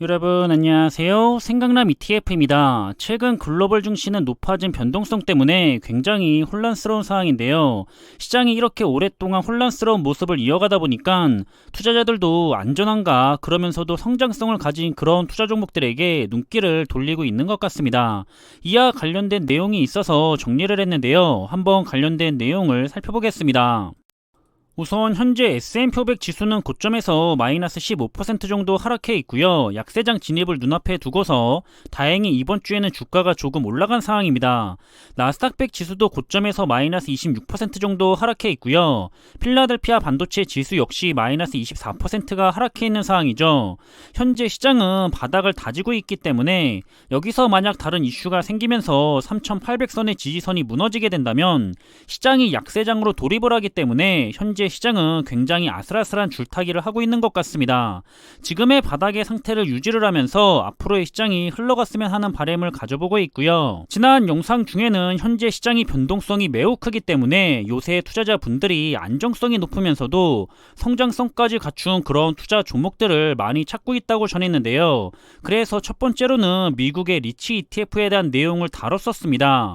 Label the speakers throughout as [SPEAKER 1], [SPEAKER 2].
[SPEAKER 1] 여러분 안녕하세요. 생강남 ETF입니다. 최근 글로벌 증시는 높아진 변동성 때문에 굉장히 혼란스러운 상황인데요. 시장이 이렇게 오랫동안 혼란스러운 모습을 이어가다 보니까 투자자들도 안전한가 그러면서도 성장성을 가진 그런 투자 종목들에게 눈길을 돌리고 있는 것 같습니다. 이와 관련된 내용이 있어서 정리를 했는데요. 한번 관련된 내용을 살펴보겠습니다. 우선 현재 S&P 500 지수는 고점에서 마이너스 15% 정도 하락해 있고요. 약세장 진입을 눈앞에 두고서 다행히 이번 주에는 주가가 조금 올라간 상황입니다. 나스닥 100 지수도 고점에서 마이너스 26% 정도 하락해 있고요. 필라델피아 반도체 지수 역시 마이너스 24%가 하락해 있는 상황이죠. 현재 시장은 바닥을 다지고 있기 때문에 여기서 만약 다른 이슈가 생기면서 3,800선의 지지선이 무너지게 된다면 시장이 약세장으로 돌입을 하기 때문에 현재 시장은 굉장히 아슬아슬한 줄타기를 하고 있는 것 같습니다. 지금의 바닥의 상태를 유지를 하면서 앞으로의 시장이 흘러갔으면 하는 바람을 가져보고 있고요. 지난 영상 중에는 현재 시장이 변동성이 매우 크기 때문에 요새 투자자분들이 안정성이 높으면서도 성장성까지 갖춘 그런 투자 종목들을 많이 찾고 있다고 전했는데요. 그래서 첫 번째로는 미국의 리치 ETF에 대한 내용을 다뤘었습니다.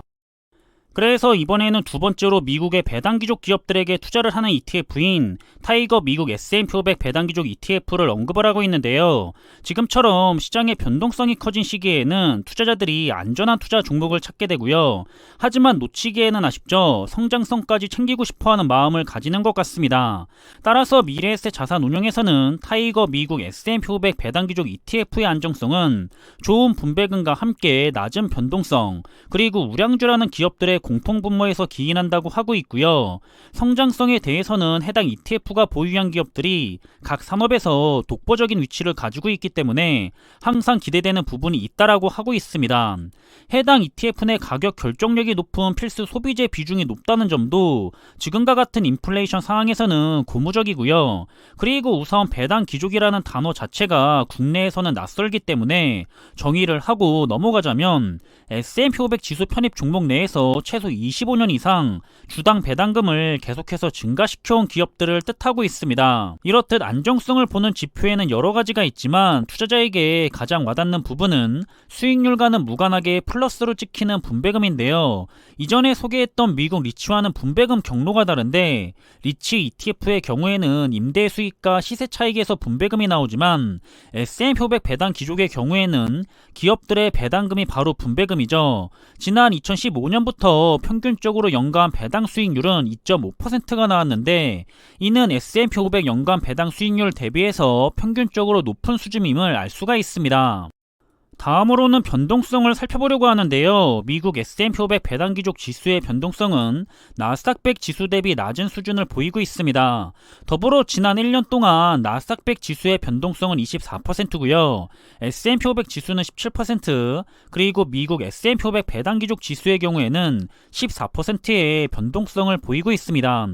[SPEAKER 1] 그래서 이번에는 두 번째로 미국의 배당기족 기업들에게 투자를 하는 ETF인 타이거 미국 S&P 500 배당기족 ETF를 언급을 하고 있는데요. 지금처럼 시장의 변동성이 커진 시기에는 투자자들이 안전한 투자 종목을 찾게 되고요. 하지만 놓치기에는 아쉽죠. 성장성까지 챙기고 싶어하는 마음을 가지는 것 같습니다. 따라서 미래에셋 자산 운용에서는 타이거 미국 S&P 500 배당기족 ETF의 안정성은 좋은 분배금과 함께 낮은 변동성 그리고 우량주라는 기업들의 공통분모에서 기인한다고 하고 있고요. 성장성에 대해서는 해당 ETF가 보유한 기업들이 각 산업에서 독보적인 위치를 가지고 있기 때문에 항상 기대되는 부분이 있다라고 하고 있습니다. 해당 ETF 내 가격 결정력이 높은 필수 소비재 비중이 높다는 점도 지금과 같은 인플레이션 상황에서는 고무적이고요. 그리고 우선 배당 기족이라는 단어 자체가 국내에서는 낯설기 때문에 정의를 하고 넘어가자면 S&P 500 지수 편입 종목 내에서 최소 25년 이상 주당 배당금을 계속해서 증가시켜온 기업들을 뜻하고 있습니다. 이렇듯 안정성을 보는 지표에는 여러 가지가 있지만 투자자에게 가장 와닿는 부분은 수익률과는 무관하게 플러스로 찍히는 분배금인데요. 이전에 소개했던 미국 리치와는 분배금 경로가 다른데 리치 ETF의 경우에는 임대 수익과 시세 차익에서 분배금이 나오지만 S&P 500 배당 기족의 경우에는 기업들의 배당금이 바로 분배금이죠. 지난 2015년부터 평균적으로 연간 배당 수익률은 2.5%가 나왔는데 이는 S&P 500 연간 배당 수익률 대비해서 평균적으로 높은 수준임을 알 수가 있습니다. 다음으로는 변동성을 살펴보려고 하는데요. 미국 S&P 500 배당기족 지수의 변동성은 나스닥 100 지수 대비 낮은 수준을 보이고 있습니다. 더불어 지난 1년 동안 나스닥 100 지수의 변동성은 24%고요. S&P 500 지수는 17%, 그리고 미국 S&P 500 배당기족 지수의 경우에는 14%의 변동성을 보이고 있습니다.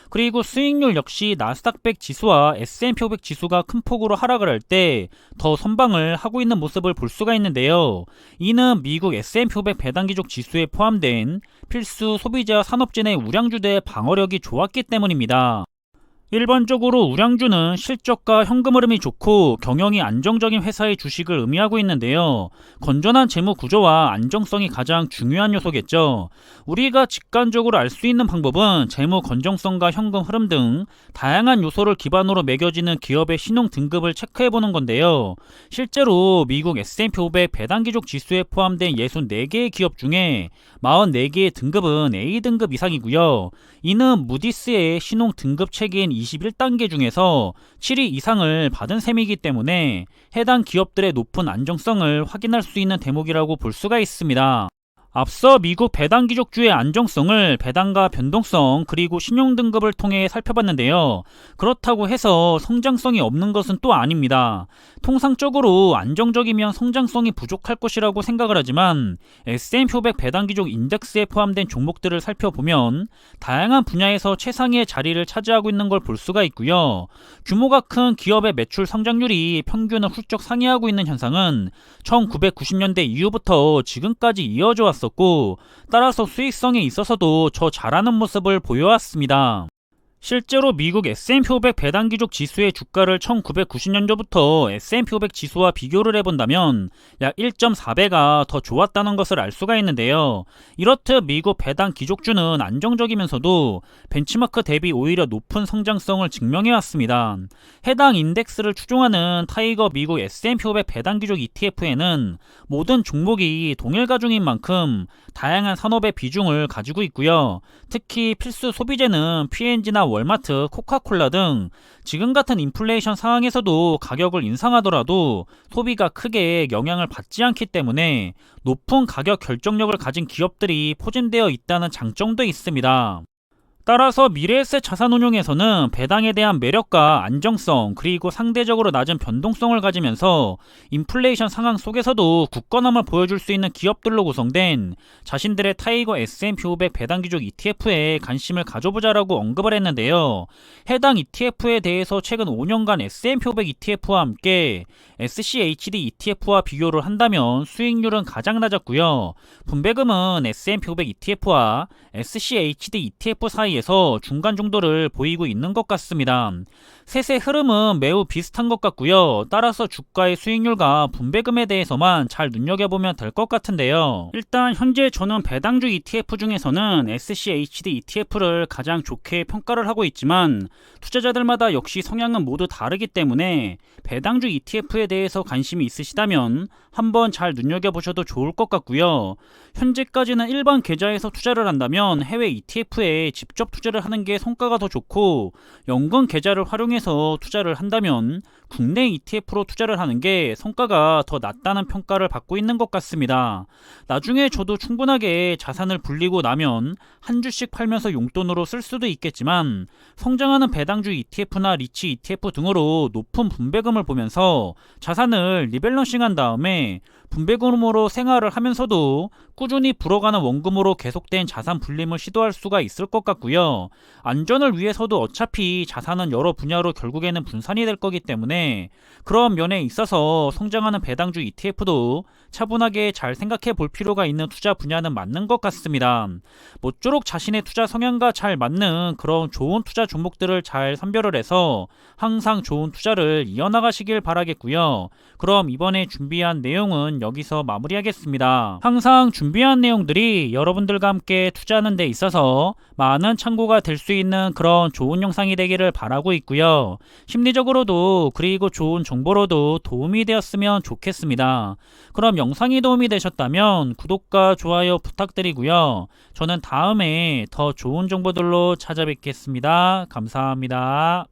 [SPEAKER 1] 그리고 수익률 역시 나스닥 100 지수와 S&P 500 지수가 큰 폭으로 하락을 할 때 더 선방을 하고 있는 모습을 볼 수가 있는데요. 이는 미국 S&P 500 배당기족 지수에 포함된 필수 소비자 산업재 내 우량주들의 방어력이 좋았기 때문입니다. 일반적으로 우량주는 실적과 현금 흐름이 좋고 경영이 안정적인 회사의 주식을 의미하고 있는데요. 건전한 재무 구조와 안정성이 가장 중요한 요소겠죠. 우리가 직관적으로 알 수 있는 방법은 재무 건전성과 현금 흐름 등 다양한 요소를 기반으로 매겨지는 기업의 신용 등급을 체크해보는 건데요. 실제로 미국 S&P 500 배당기족 지수에 포함된 64개의 기업 중에 44개의 등급은 A등급 이상이고요. 이는 무디스의 신용 등급 체계인 21단계 중에서 7위 이상을 받은 셈이기 때문에 해당 기업들의 높은 안정성을 확인할 수 있는 대목이라고 볼 수가 있습니다. 앞서 미국 배당기족주의 안정성을 배당과 변동성 그리고 신용등급을 통해 살펴봤는데요. 그렇다고 해서 성장성이 없는 것은 또 아닙니다. 통상적으로 안정적이면 성장성이 부족할 것이라고 생각을 하지만 S&P 500 배당기족 인덱스에 포함된 종목들을 살펴보면 다양한 분야에서 최상위의 자리를 차지하고 있는 걸 볼 수가 있고요. 규모가 큰 기업의 매출 성장률이 평균을 훌쩍 상회하고 있는 현상은 1990년대 이후부터 지금까지 이어져 왔었고 따라서 수익성에 있어서도 저 잘하는 모습을 보여왔습니다. 실제로 미국 S&P 500 배당귀족 지수의 주가를 1990년도부터 S&P 500 지수와 비교를 해본다면 약 1.4배가 더 좋았다는 것을 알 수가 있는데요. 이렇듯 미국 배당귀족주는 안정적이면서도 벤치마크 대비 오히려 높은 성장성을 증명해왔습니다. 해당 인덱스를 추종하는 타이거 미국 S&P 500 배당귀족 ETF에는 모든 종목이 동일 가중인 만큼 다양한 산업의 비중을 가지고 있고요. 특히 필수 소비재는 P&G나 월마트, 코카콜라 등 지금 같은 인플레이션 상황에서도 가격을 인상하더라도 소비가 크게 영향을 받지 않기 때문에 높은 가격 결정력을 가진 기업들이 포진되어 있다는 장점도 있습니다. 따라서 미래에셋 자산운용에서는 배당에 대한 매력과 안정성 그리고 상대적으로 낮은 변동성을 가지면서 인플레이션 상황 속에서도 굳건함을 보여줄 수 있는 기업들로 구성된 자신들의 타이거 S&P 500 배당귀족 ETF에 관심을 가져보자라고 언급을 했는데요. 해당 ETF에 대해서 최근 5년간 S&P 500 ETF와 함께 SCHD ETF와 비교를 한다면 수익률은 가장 낮았고요. 분배금은 S&P 500 ETF와 SCHD ETF 사이에서 중간 정도를 보이고 있는 것 같습니다. 셋의 흐름은 매우 비슷한 것 같고요. 따라서 주가의 수익률과 분배금에 대해서만 잘 눈여겨보면 될 것 같은데요. 일단 현재 저는 배당주 ETF 중에서는 SCHD ETF를 가장 좋게 평가를 하고 있지만 투자자들마다 역시 성향은 모두 다르기 때문에 배당주 ETF에 대해서 관심이 있으시다면 한번 잘 눈여겨보셔도 좋을 것 같고요. 현재까지는 일반 계좌에서 투자를 한다면 해외 ETF에 직접 투자를 하는 게 성과가 더 좋고, 연금 계좌를 활용해서 투자를 한다면 국내 ETF로 투자를 하는 게 성과가 더 낫다는 평가를 받고 있는 것 같습니다. 나중에 저도 충분하게 자산을 불리고 나면 한 주씩 팔면서 용돈으로 쓸 수도 있겠지만, 성장하는 배당주 ETF나 리치 ETF 등으로 높은 분배금을 보면서 자산을 리밸런싱한 다음에 분배금으로 생활을 하면서도 꾸준히 불어가는 원금으로 계속된 자산 불림을 시도할 수가 있을 것 같고요. 안전을 위해서도 어차피 자산은 여러 분야로 결국에는 분산이 될 거기 때문에 그런 면에 있어서 성장하는 배당주 ETF도 차분하게 잘 생각해 볼 필요가 있는 투자 분야는 맞는 것 같습니다. 모쪼록 자신의 투자 성향과 잘 맞는 그런 좋은 투자 종목들을 잘 선별을 해서 항상 좋은 투자를 이어나가시길 바라겠고요. 그럼 이번에 준비한 내용은 여기서 마무리하겠습니다. 항상 준비한 내용들이 여러분들과 함께 투자하는 데 있어서 많은 참고가 될 수 있는 그런 좋은 영상이 되기를 바라고 있고요. 심리적으로도 그리고 좋은 정보로도 도움이 되었으면 좋겠습니다. 그럼 영상이 도움이 되셨다면 구독과 좋아요 부탁드리고요. 저는 다음에 더 좋은 정보들로 찾아뵙겠습니다. 감사합니다.